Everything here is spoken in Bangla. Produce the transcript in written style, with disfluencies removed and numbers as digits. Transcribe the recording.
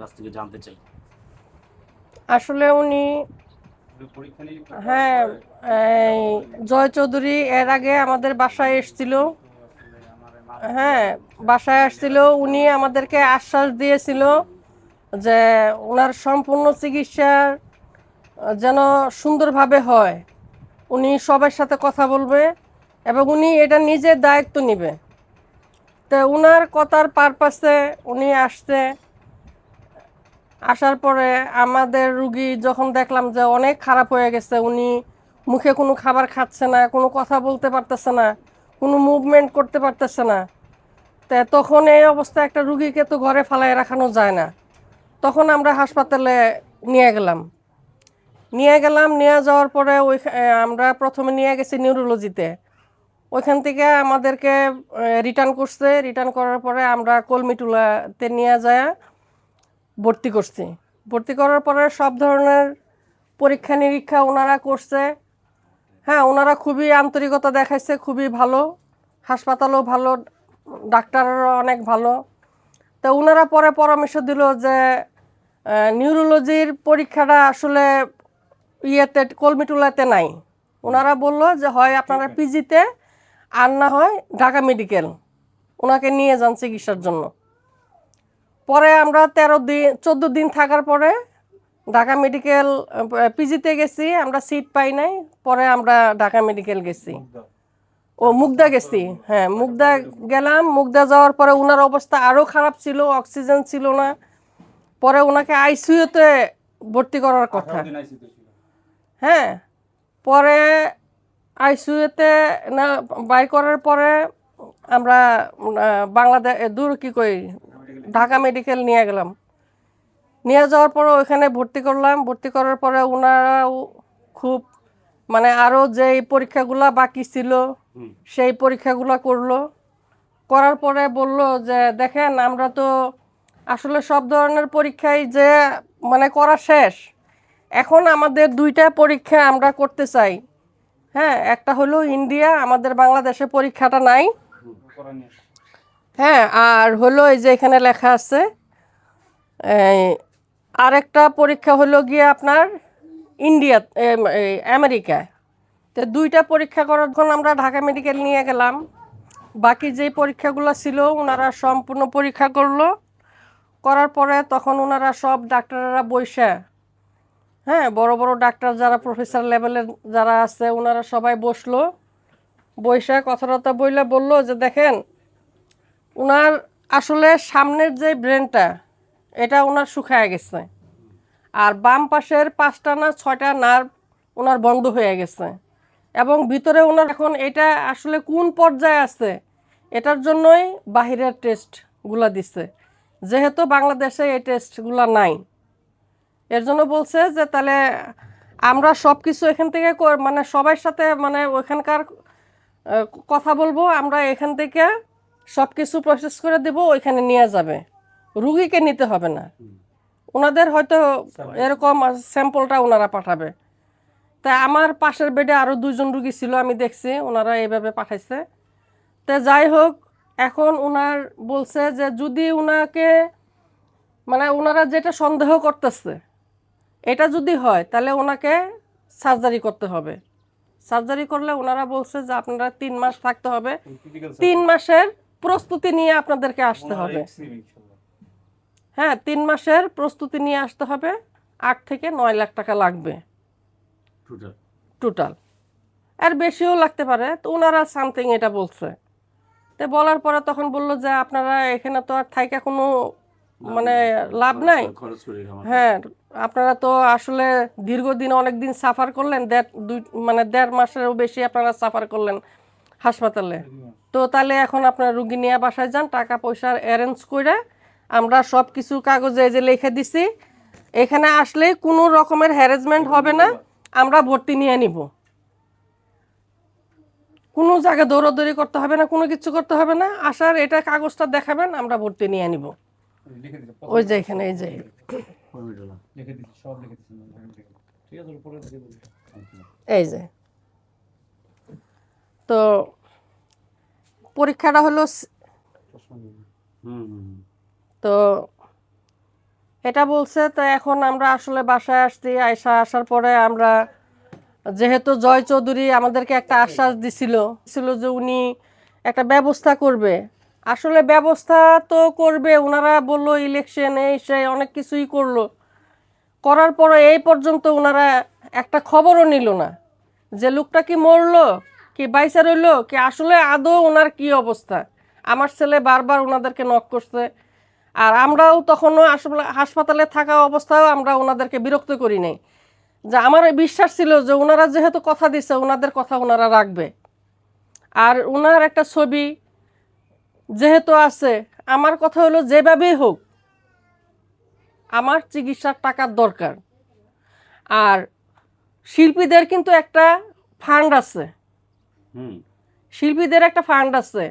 কাছ থেকে জানতে চাই। আসলে উনি হ্যাঁ এই জয় চৌধুরী এর আগে আমাদের বাসায় এসেছিল। হ্যাঁ, বাসায় আসছিল। উনি আমাদেরকে আশ্বাস দিয়েছিল যে ওনার সম্পূর্ণ চিকিৎসা যেন সুন্দরভাবে হয়। উনি সবার সাথে কথা বলবে এবং উনি এটা নিজে দায়িত্ব নেবে। তো উনার কথার পারপাসে উনি আসছে। আসার পরে আমাদের রুগী যখন দেখলাম যে অনেক খারাপ হয়ে গেছে, উনি মুখে কোনো খাবার খাচ্ছে না, কোনো কথা বলতে পারতেছে না, কোনো মুভমেন্ট করতে পারতেছে না। তা তখন এই অবস্থায় একটা রুগীকে তো ঘরে ফালায় রাখানো যায় না। তখন আমরা হাসপাতালে নিয়ে গেলাম। নিয়ে যাওয়ার পরে আমরা প্রথমে নিয়ে গেছি নিউরোলজিতে। ওইখান থেকে আমাদেরকে রিটার্ন করছে। রিটার্ন করার পরে আমরা কলমিটুলাতে নিয়ে যায় ভর্তি করছি। ভর্তি করার পরে সব ধরনের পরীক্ষা নিরীক্ষা ওনারা করছে। হ্যাঁ, ওনারা খুবই আন্তরিকতা দেখাইছে, খুবই ভালো। হাসপাতালও ভালো, ডাক্তাররা অনেক ভালো। তো ওনারা পরে পরামর্শ দিল যে নিউরোলজির পরীক্ষাটা আসলে ইয়েতে কলমিটুলাতে নাই। ওনারা বলল যে হয় আপনারা পিজিতে, আর না হয় ঢাকা মেডিকেল ওনাকে নিয়ে যান চিকিৎসার জন্য। পরে আমরা 14 দিন থাকার পরে ঢাকা মেডিকেল পিজিতে গেছি। আমরা সিট পাই নাই, পরে আমরা ঢাকা মেডিকেল গেছি। মুগদা গেছি। হ্যাঁ, মুগদা গেলাম। মুগদা যাওয়ার পরে ওনার অবস্থা আরও খারাপ ছিল, অক্সিজেন ছিল না। পরে ওনাকে আইসিইউতে ভর্তি করার কথা। হ্যাঁ, পরে আইসিইউতে না বাই করার পরে আমরা বাংলাদেশ দূর কী কই ঢাকা মেডিকেল নিয়ে গেলাম। নিয়ে যাওয়ার পরে ওইখানে ভর্তি করলাম। ভর্তি করার পরে ওনারাও খুব মানে আরও যেই পরীক্ষাগুলো বাকি ছিল সেই পরীক্ষাগুলো করলো। করার পরে বলল যে দেখেন আমরা তো আসলে সব ধরনের পরীক্ষাই যে মানে করা শেষ। এখন আমাদের 2টা পরীক্ষা আমরা করতে চাই। হ্যাঁ, একটা হলো ইন্ডিয়া, আমাদের বাংলাদেশে পরীক্ষাটা নাই। হ্যাঁ, আর হলো এই যে এখানে লেখা আছে আরেকটা পরীক্ষা হলো গিয়ে আপনার ইন্ডিয়া, আমেরিকায়। তো 2টা পরীক্ষা করার জন্য আমরা ঢাকা মেডিকেল নিয়ে গেলাম। বাকি যে পরীক্ষাগুলো ছিল ওনারা সম্পূর্ণ পরীক্ষা করলো। করার পরে তখন ওনারা সব ডাক্তাররা বইসা, হ্যাঁ, বড় বড় ডাক্তার যারা প্রফেসর লেভেলের যারা আছে ওনারা সবাই বসলো। বইসা কথাটা বললো যে দেখেন ওনার আসলে সামনের যে ব্রেনটা এটা ওনার শুকায় গেছে, আর বাম পাশের 5টা না 6টা নার্ভ ওনার বন্ধ হয়ে গেছে, এবং ভিতরে ওনার এখন এটা আসলে কোন পর্যায়ে আছে এটার জন্যই বাহিরের টেস্টগুলো দিচ্ছে, যেহেতু বাংলাদেশে এই টেস্টগুলো নাই। এর জন্য বলছে যে তাহলে আমরা সব কিছু এখান থেকে মানে সবার সাথে মানে ওইখানকার কথা বলবো, আমরা এখান থেকে সব কিছু প্রসেস করে দেবো, ওইখানে নিয়ে যাবে, রুগীকে নিতে হবে না। ওনাদের হয়তো এরকম স্যাম্পলটা ওনারা পাঠাবে। তা আমার পাশের বেডে আরও 2জন রুগী ছিল, আমি দেখছি ওনারা এইভাবে পাঠাইছে। তা যাই হোক, এখন ওনার বলছে যে যদি ওনাকে মানে ওনারা যেটা সন্দেহ করতেছে এটা যদি হয় তাহলে ওনাকে সার্জারি করতে হবে। সার্জারি করলে ওনারা বলছে যে আপনারা 3 মাস থাকতে হবে, 3 মাসের প্রস্তুতি নিয়ে আপনাদেরকে আসতে হবে। হ্যাঁ, 3 মাসের প্রস্তুতি নিয়ে আসতে হবে। 8 থেকে 9 লাখ টাকা লাগবে টোটাল, আর বেশিও লাগতে পারে। তো ওনারা সামথিং এটা বলছে। তো বলার পরে তখন বললো যে আপনারা এখানে তো আর থাইকা কোনো মানে লাভ নাই। হ্যাঁ, আপনারা তো আসলে দীর্ঘদিন অনেক দিন সাফার করলেন, মানে 1.5 মাসেরও বেশি আপনারা সাফার করলেন হাসপাতালে। তো তাহলে এখন আপনারা রুগী নিয়ে বাসায় যান, টাকা পয়সা অ্যারেঞ্জ করে আমরা সব কিছু কাগজে যে লিখে দিছি, এখানে আসলেই কোনো রকমের হ্যারাসমেন্ট হবে না, আমরা ভর্তি নিয়ে নিব। কোনো জায়গায় দৌড়াদৌড়ি করতে হবে না, কোনো কিছু করতে হবে না। আসার এটা কাগজটা দেখাবেন, আমরা ভর্তি নিয়ে নিব। ওই যে এখানে এই যে এই যে তো পরীক্ষাটা হলো তো এটা বলছে। তো এখন আমরা আসলে বাসায় আসছি, আসার পরে আমরা যেহেতু জয় চৌধুরী আমাদেরকে একটা আশ্বাস ছিল যে উনি একটা ব্যবস্থা করবে। আসলে ব্যবস্থা তো করবে, ওনারা বললো ইলেকশন এই সেই অনেক কিছুই করলো, করার পরে এই পর্যন্ত ওনারা একটা খবরও নিল না যে লোকটা কি মরলো কি বাইসা রইলো কি, আসলে আদৌ ওনার কি অবস্থা। আমার ছেলে বারবার ওনাদেরকে নক করছে, আর আমরাও তখনও আসলে হাসপাতালে থাকা অবস্থায়ও আমরা ওনাদেরকে বিরক্ত করি নাই, যে আমার বিশ্বাস ছিল যে ওনারা যেহেতু কথা দিচ্ছে ওনাদের কথা ওনারা রাখবে। আর ওনার একটা ছবি যেহেতু আছে, আমার কথা হলো যেভাবেই হোক আমার চিকিৎসার টাকার দরকার। আর শিল্পীদের কিন্তু একটা ফান্ড আছে, হুম শিল্পীদের একটা ফান্ড আছে,